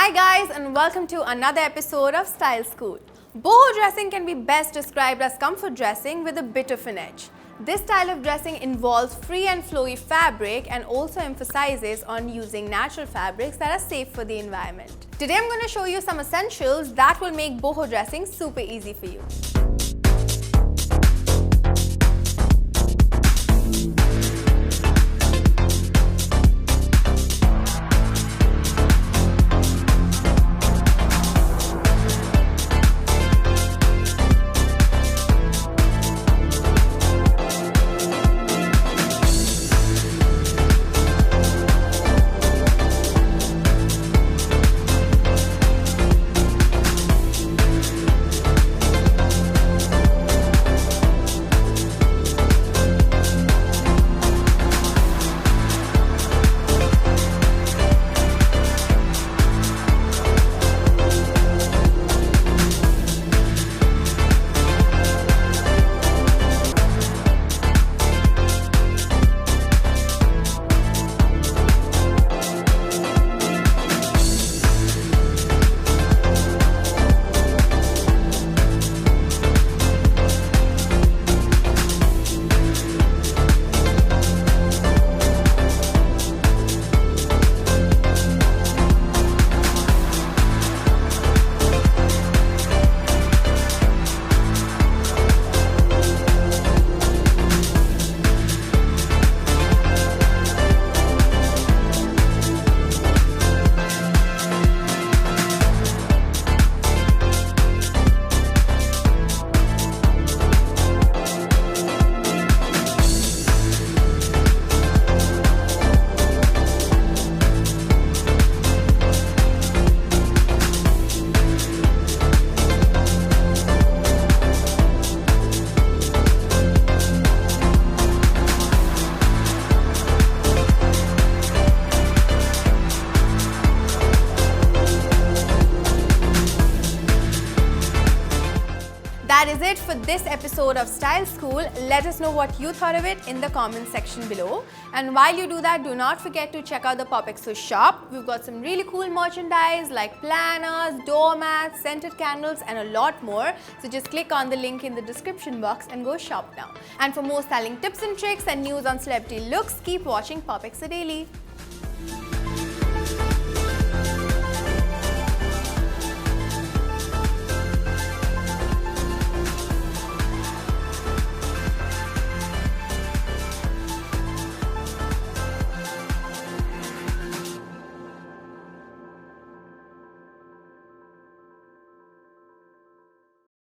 Hi guys, and welcome to another episode of Style School. Boho dressing can be best described as comfort dressing with a bit of an edge. This style of dressing involves free and flowy fabric and also emphasizes on using natural fabrics that are safe for the environment. Today I'm going to show you some essentials that will make boho dressing super easy for you. That is it for this episode of Style School. Let us know what you thought of it in the comment section below. And while you do that, do not forget to check out the POPxo shop. We've got some really cool merchandise like planners, doormats, scented candles and a lot more. So just click on the link in the description box and go shop now. And for more styling tips and tricks and news on celebrity looks, keep watching POPxo Daily.